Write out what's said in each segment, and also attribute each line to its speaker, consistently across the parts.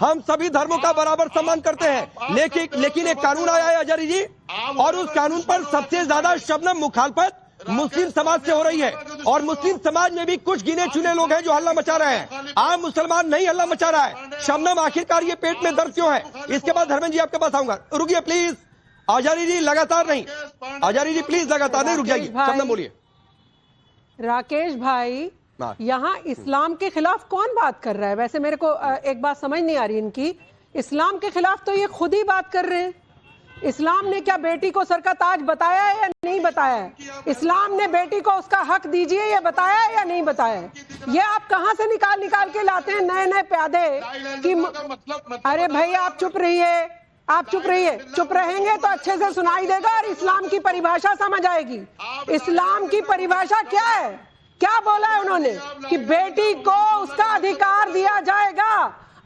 Speaker 1: हम सभी धर्मों का बराबर सम्मान करते हैं, लेकिन एक कानून आया है अजहरी जी, और उस कानून पर सबसे ज्यादा शबनम मुखालफत मुस्लिम समाज से हो रही है। और मुस्लिम समाज में भी कुछ गिने चुने लोग हैं जो हल्ला मचा रहे हैं। आम मुसलमान नहीं हल्ला मचा रहा है। शबनम, आखिरकार ये पेट में दर्द क्यों है? इसके बाद धर्मेंद्र जी आपके पास आऊंगा। रुकिए प्लीज, अजहरी जी लगातार नहीं, अजहरी जी प्लीज लगातार नहीं, रुक जाइए। शबनम बोलिए।
Speaker 2: राकेश भाई, यहाँ इस्लाम के खिलाफ कौन बात कर रहा है? वैसे मेरे को एक बात समझ नहीं आ रही इनकी। इस्लाम के खिलाफ तो ये खुद ही बात कर रहे हैं। इस्लाम ने क्या बेटी को सर का ताज बताया है या नहीं बताया है? इस्लाम ने बेटी को उसका हक दीजिए ये बताया है या नहीं बताया है? ये आप कहां से निकाल निकाल के लाते हैं नए नए प्यादे कि अरे भाई आप चुप रहिए, आप चुप रहिए। चुप रहेंगे तो अच्छे से सुनाई देगा और इस्लाम की परिभाषा समझ आएगी। इस्लाम की परिभाषा क्या है? क्या बोला है उन्होंने कि बेटी को उसका अधिकार दिया जाएगा।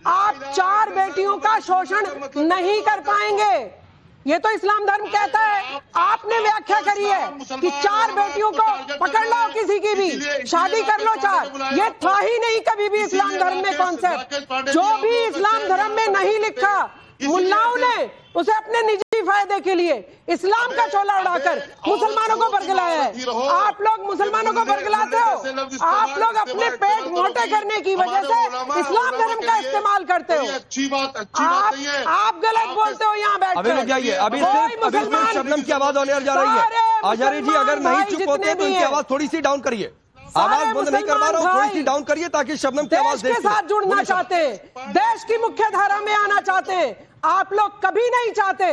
Speaker 2: आप 4 बेटियों का शोषण नहीं कर पाएंगे, ये तो इस्लाम धर्म कहता है। आपने व्याख्या करी है कि 4 बेटियों को पकड़ लो, किसी की भी शादी कर लो 4। ये था ही नहीं कभी भी इस्लाम धर्म में कॉन्सेप्ट। जो भी इस्लाम धर्म में नहीं लिखा, मुल्लाओं ने उसे अपने निजी फायदे के लिए इस्लाम का चोला उड़ाकर मुसलमानों को बरगलाया है। आप लोग मुसलमानों को बरगलाते हो। आप लोग अपने पेट मोटे करने की वजह से इस्लाम धर्म का इस्तेमाल करते हो। आप गलत बोलते हो यहाँ बैठ कर।
Speaker 1: अभी सिर्फ शबनम की आवाज ऑन एयर जा रही है। अजहरी जी अगर नहीं चुप होते तो इनकी आवाज थोड़ी सी डाउन करिए। आवाज बंद नहीं करवा रहा हूँ, थोड़ी सी डाउन करिए ताकि शबनम की आवाज
Speaker 2: देश के साथ जुड़ना चाहते, देश की मुख्य धारा में आना चाहते। आप लोग कभी नहीं चाहते।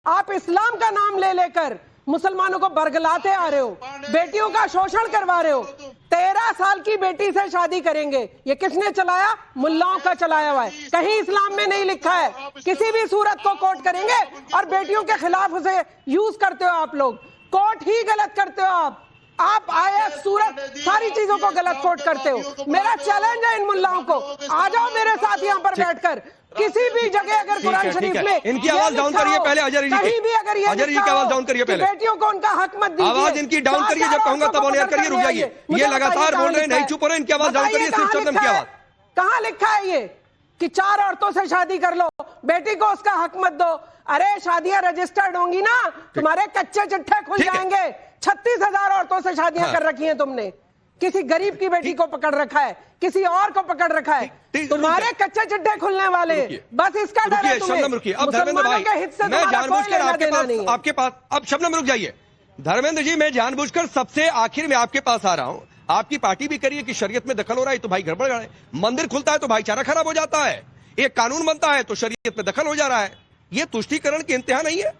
Speaker 2: आप इस्लाम का नाम ले लेकर मुसलमानों को बरगलाते आ रहे हो, बेटियों का शोषण करवा रहे हो। 13 साल की बेटी से शादी करेंगे, ये किसने चलाया? मुल्लाओं का चलाया हुआ है। कहीं इस्लाम में नहीं लिखा है। किसी भी सूरत को कोट करेंगे और बेटियों के खिलाफ उसे यूज करते हो। आप लोग कोट ही गलत करते हो। आप आया सूरत सारी चीजों को गलत कोट करते हो। मेरा चैलेंज है इन मुल्लाओं को, आ जाओ मेरे साथ यहाँ पर बैठकर किसी भी जगह अगर कुरान शरीफ में
Speaker 1: इनकी आवाज डाउन करिए पहले। अजहरी जी
Speaker 2: कहीं भी अगर ये
Speaker 1: अजहरी जी की आवाज डाउन करिए पहले।
Speaker 2: बेटियों को उनका हक मत दीजिए।
Speaker 1: आवाज इनकी डाउन करिए, जब कहूंगा तब ऑन एयर करिए। रुक जाइए, ये लगातार बोल रहे हैं, नहीं चुप हो रहे। इनकी आवाज डाउन करिए, सिर्फ शबनम की आवाज।
Speaker 2: कहाँ लिखा है ये कि 4 औरतों से शादी कर लो, बेटी को उसका हक मत दो? अरे शादियां रजिस्टर्ड होंगी ना, तुम्हारे कच्चे चिट्ठे खुल जाएंगे। 36,000 औरतों से शादियां कर रखी हैं तुमने। किसी गरीब की बेटी को पकड़ रखा है, किसी और को पकड़ रखा है। तुम्हारे कच्चे चिट्ठे खुलने वाले, बस इसका डर है तुम्हें।
Speaker 1: अब धर्मेंद्र भाई, मैं जानबूझकर आपके पास अब शबनम रुक जाइए। धर्मेंद्र जी, मैं जानबूझकर सबसे आखिर में आपके पास आ रहा हूं। आपकी पार्टी भी करिए कि शरीयत में दखल हो रहा है तो भाई गड़बड़ है। मंदिर खुलता है तो भाईचारा खराब हो जाता है। एक कानून बनता है तो शरीयत में दखल हो जा रहा है। ये तुष्टीकरण की इंतहा नहीं है?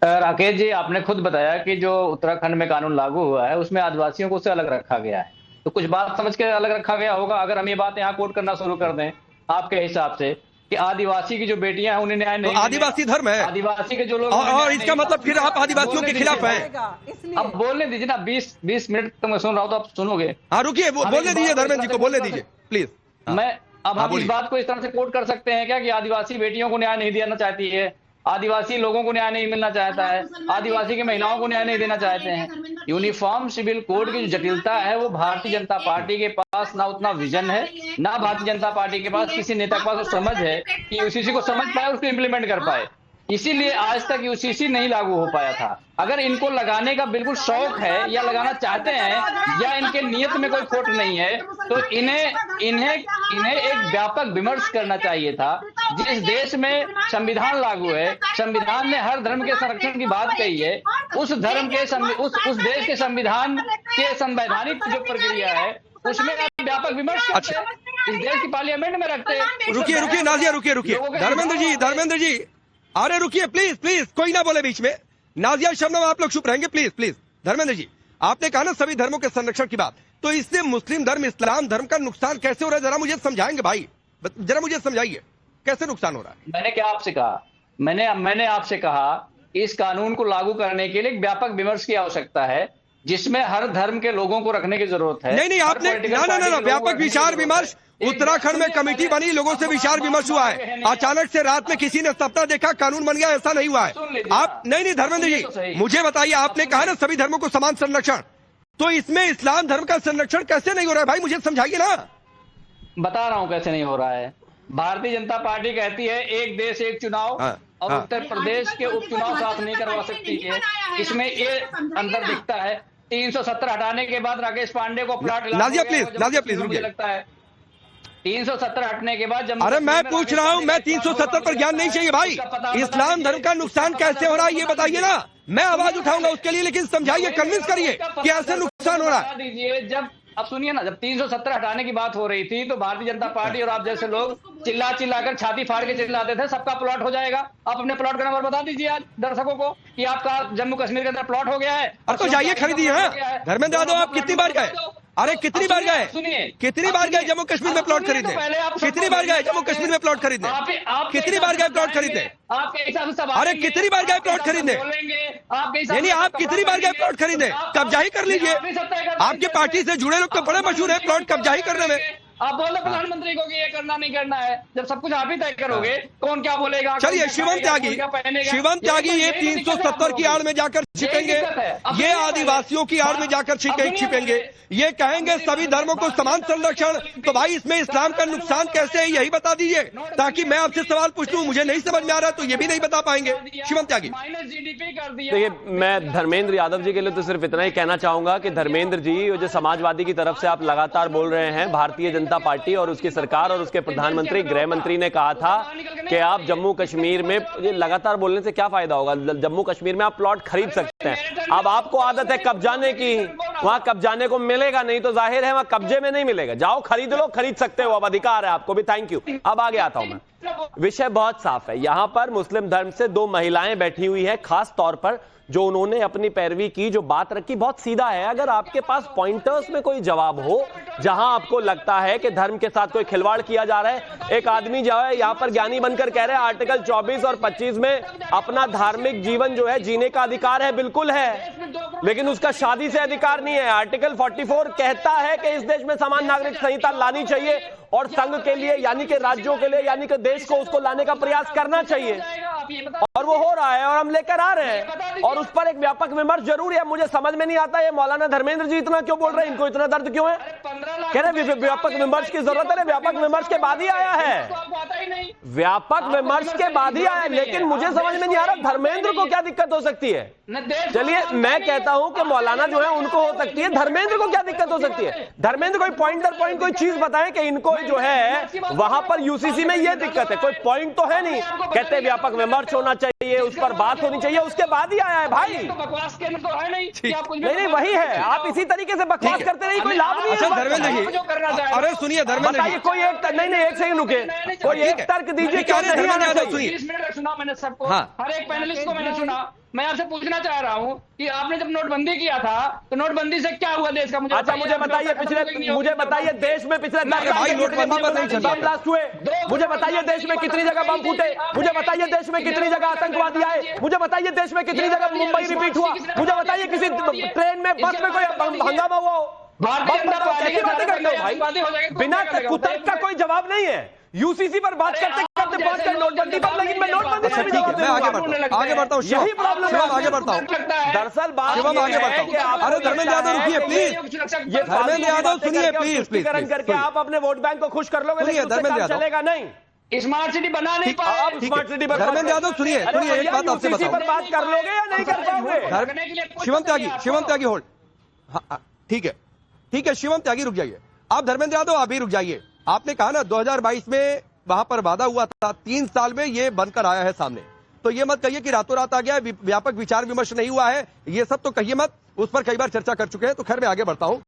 Speaker 3: राकेश जी, आपने खुद बताया कि जो उत्तराखंड में कानून लागू हुआ है उसमें आदिवासियों को उससे अलग रखा गया है, तो कुछ बात समझ के अलग रखा गया होगा। अगर हम ये बात यहाँ कोट करना शुरू कर दें आपके हिसाब से कि आदिवासी की जो बेटियां हैं उन्हें न्याय नहीं,
Speaker 1: तो आदिवासी धर्म है,
Speaker 3: आदिवासी के जो लोग,
Speaker 1: और इसका मतलब फिर आप आदिवासियों के खिलाफ हैं।
Speaker 3: अब बोलने दीजिए ना, 20 मिनट तो मैं सुन रहा हूँ तो आप सुनोगे।
Speaker 1: हाँ रुकिए, बोलने दीजिए धर्मेंद्र जी को, बोलने दीजिए प्लीज।
Speaker 3: मैं अब हम इस बात को इस तरह से कोट कर सकते हैं क्या कि आदिवासी बेटियों को न्याय नहीं देना चाहती है, आदिवासी लोगों को न्याय नहीं मिलना चाहता है, आदिवासी की महिलाओं को न्याय नहीं देना चाहते हैं? यूनिफॉर्म सिविल कोड की जो जटिलता है वो भारतीय जनता पार्टी के पास ना उतना विजन है, ना भारतीय जनता पार्टी के पास किसी नेता के पास वो समझ है कि यूसीसी को समझ पाए, उसको इम्प्लीमेंट कर पाए। इसीलिए आज तक यूसीसी नहीं लागू हो पाया था। अगर इनको लगाने का बिल्कुल शौक है या लगाना चाहते हैं या इनके नियत में कोई खोट नहीं है तो इन्हें एक व्यापक विमर्श करना चाहिए था। जिस देश में संविधान लागू है, संविधान ने हर धर्म के संरक्षण की बात कही है, उस धर्म के उस देश के संविधान के संवैधानिक जो प्रक्रिया है उसमें आप व्यापक विमर्श करते हैं, इस देश की पार्लियामेंट में रखते हैं।
Speaker 1: रुकिए नाजिया, रुकिए धर्मेंद्र जी अरे रुकिए प्लीज, कोई ना बोले बीच में। नाजिया, शबनम, आप लोग चुप रहेंगे प्लीज। धर्मेंद्र जी, आपने कहा ना सभी धर्मों के संरक्षण की बात, तो इससे मुस्लिम धर्म, इस्लाम धर्म का नुकसान कैसे हो रहा है? जरा मुझे समझाएंगे भाई, जरा मुझे समझाइए कैसे नुकसान हो रहा है?
Speaker 3: मैंने क्या आपसे कहा? मैंने आपसे कहा इस कानून को लागू करने के लिए एक व्यापक विमर्श की आवश्यकता है जिसमें हर धर्म के लोगों को रखने की जरूरत है।
Speaker 1: नहीं आपने ना व्यापक विचार विमर्श, उत्तराखंड में कमेटी बनी, लोगों से विचार विमर्श हुआ है। अचानक से रात में किसी ने सपना देखा, कानून बन गया, ऐसा नहीं हुआ है। आप नहीं धर्मेंद्र जी, मुझे बताइए, आपने कहा ना सभी धर्मों को समान संरक्षण, तो इसमें इस्लाम धर्म का संरक्षण कैसे नहीं हो रहा है भाई? मुझे समझाइए ना।
Speaker 3: बता रहा हूं कैसे नहीं हो रहा है। भारतीय जनता पार्टी कहती है एक देश एक चुनाव, और उत्तर प्रदेश के उपचुनाव साथ नहीं करवा सकती है। इसमें ये अंतर दिखता है। 370 हटाने के बाद राकेश पांडे को प्लॉट
Speaker 1: नाजिया प्लीज
Speaker 3: मुझे लगता है 370 हटने के बाद जब
Speaker 1: अरे मैं पूछ रहा हूं, मैं 370 पर ज्ञान नहीं चाहिए भाई। इस्लाम धर्म का नुकसान कैसे हो रहा है ये बताइए ना, मैं आवाज उठाऊंगा उसके लिए, लेकिन समझाइए, कन्विंस करिए कि ऐसे नुकसान हो रहा है।
Speaker 3: दीजिए जब अब सुनिए ना, जब 370 हटाने की बात हो रही थी तो भारतीय जनता पार्टी और आप जैसे लोग चिल्ला कर छाती फाड़ के चिल्लाते थे सबका प्लॉट हो जाएगा। आप अपने प्लॉट का नंबर बता दीजिए आज दर्शकों को कि आपका जम्मू कश्मीर के अंदर प्लॉट हो गया है।
Speaker 1: अब तो जाइए खरीदिए। धर्मेंद्र यादव आप कितनी बार गए? अरे कितनी बार गए?
Speaker 3: सुनिए,
Speaker 1: कितनी बार गए जम्मू कश्मीर में प्लॉट खरीदने? कितनी बार गए जम्मू कश्मीर में प्लॉट खरीदने? कितनी बार गए प्लॉट खरीदने? अरे कितनी बार गए प्लॉट खरीदने? यानी आप कितनी बार गए प्लॉट खरीदने? कब्जा ही कर लीजिए। आपके पार्टी से जुड़े लोग तो बड़े मशहूर है प्लॉट कब्जा ही करने में।
Speaker 3: आप बोल रहे प्रधानमंत्री को कि ये करना नहीं करना है, जब सब कुछ आप ही तय करोगे कौन क्या बोलेगा?
Speaker 1: चलिए शिवम त्यागी ये 370 की आड़ में जाकर छिपेंगे, ये आदिवासियों की आड़ में जाकर छिपेंगे, ये कहेंगे सभी धर्मों को समान संरक्षण। तो भाई इसमें इस्लाम का नुकसान कैसे है यही बता दीजिए, ताकि मैं आपसे सवाल पूछ लूं, मुझे नहीं समझ में आ रहा तो ये भी नहीं बता पाएंगे। शिवम त्यागी
Speaker 3: -GDP कर दिया।
Speaker 4: देखिए मैं धर्मेंद्र यादव जी के लिए तो सिर्फ इतना ही कहना चाहूंगा कि धर्मेंद्र जी जो समाजवादी की तरफ से आप लगातार बोल रहे हैं, भारतीय जनता पार्टी और उसकी सरकार और उसके प्रधानमंत्री गृह मंत्री ने कहा था कि आप जम्मू कश्मीर में, ये लगातार बोलने से क्या फायदा होगा, जम्मू कश्मीर में आप प्लॉट खरीद सकते हैं। अब आपको आदत है कब्जाने की, वहां कब्जाने को मिलेगा नहीं तो जाहिर है वहां कब्जे में नहीं मिलेगा। जाओ खरीद लो, खरीद सकते हो, अब अधिकार है आपको भी। Thank you. अब आगे आता हूं मैं, विषय बहुत साफ है। यहां पर मुस्लिम धर्म से दो महिलाएं बैठी हुई हैं, खास तौर पर जो उन्होंने अपनी पैरवी की, जो बात रखी बहुत सीधा है। अगर आपके पास पॉइंटर्स में कोई जवाब हो जहां आपको लगता है कि धर्म के साथ कोई खिलवाड़ किया जा रहा है, एक आदमी जो है यहां पर ज्ञानी बनकर कह रहे हैं आर्टिकल 24 और 25 में अपना धार्मिक जीवन जो है जीने का अधिकार है, बिल्कुल है, लेकिन उसका शादी से अधिकार नहीं है। आर्टिकल 44 कहता है कि इस देश में समान नागरिक संहिता लानी चाहिए और संघ के लिए यानी कि राज्यों के लिए यानी कि देश को उसको लाने का प्रयास करना चाहिए, और वो हो रहा है और हम लेकर आ रहे हैं, और उस पर एक व्यापक विमर्श जरूरी है। मुझे समझ में नहीं आता ये मौलाना धर्मेंद्र जी इतना क्यों बोल रहे हैं, इनको इतना दर्द क्यों है? कह रहे व्यापक विमर्श की जरूरत है, व्यापक विमर्श के बाद ही आया है, व्यापक विमर्श के बाद ही आया है, लेकिन मुझे समझ में नहीं आ रहा धर्मेंद्र को क्या दिक्कत हो सकती है। चलिए मैं कहता हूं कि मौलाना जो है उनको हो सकती है, धर्मेंद्र को क्या दिक्कत हो सकती है? धर्मेंद्र कोई पॉइंट दर पॉइंट कोई चीज बताएं कि इनको जो है वहां पर यूसीसी में ये दिक्कत है, कोई पॉइंट तो है नहीं। कहते व्यापक विमर्श होना चाहिए, उस पर बात होनी चाहिए, उसके बाद ही आया है भाई।
Speaker 3: बकवास के तो है
Speaker 4: नहीं वही है, आप इसी तरीके से बकवास करते रहिए, कोई लाभ नहीं है।
Speaker 1: धर्मेंद्र जी अरे सुनिए, धर्मेंद्र जी
Speaker 4: कोई एक नहीं एक सेकंड रुके, कोई एक तर्क दीजिए क्या नहीं आना चाहिए।
Speaker 3: 20 मिनट सुना मैंने सबको, हर एक पैनलिस्ट को मैंने सुना। मैं आपसे पूछना चाह रहा हूं कि आपने जब नोटबंदी किया था तो नोटबंदी से क्या हुआ देश का? मुझे
Speaker 4: अच्छा मुझे बताइए देश में पिछले 10 साल में बम ब्लास्ट हुए, मुझे बताइए देश में कितनी जगह बम फूटे, मुझे बताइए देश में कितनी जगह आतंकवादी आए, मुझे बताइए देश में कितनी जगह मुंबई रिपीट हुआ, मुझे बताइए किसी ट्रेन में बस में कोई हंगामा हुआ हो। कैसी बातें करते हो भाई, बिना कुतर्क का कोई जवाब नहीं है। यूसीसी पर बात करते करते बात कर नोटबंदी पर, लेकिन मैं नोटबंदी पर भी जवाब
Speaker 1: आगे बढ़ता हूँ,
Speaker 4: यही प्रॉब्लम है।
Speaker 1: आगे बढ़ता हूँ,
Speaker 4: दरअसल बात
Speaker 1: आगे बढ़ता हूँ। अरे धर्मेंद्र यादव रुकिए प्लीज,
Speaker 4: ये
Speaker 1: धर्मेंद्र यादव सुनिए प्लीज
Speaker 4: करके आप अपने वोट बैंक को खुश कर लोगे, लेकिन उससे काम चलेगा नहीं।
Speaker 3: स्मार्ट सिटी बना नहीं पाए।
Speaker 4: स्मार्ट सिटी पर
Speaker 1: धर्मेंद्र यादव सुनिए एक बात आपसे बताओ,
Speaker 4: पर बात कर लोगे या नहीं कर पाओगे?
Speaker 1: शिवम त्यागी होल्ड, ठीक है शिवम त्यागी रुक जाइए। आप धर्मेंद्र यादव आप भी रुक जाइए। आपने कहा ना 2022 में वहां पर वादा हुआ था, 3 साल में ये बनकर आया है सामने, तो ये मत कहिए कि रातों रात आ गया, व्यापक विचार विमर्श नहीं हुआ है, ये सब तो कहिए मत, उस पर कई बार चर्चा कर चुके हैं। तो खैर मैं आगे बढ़ता हूं।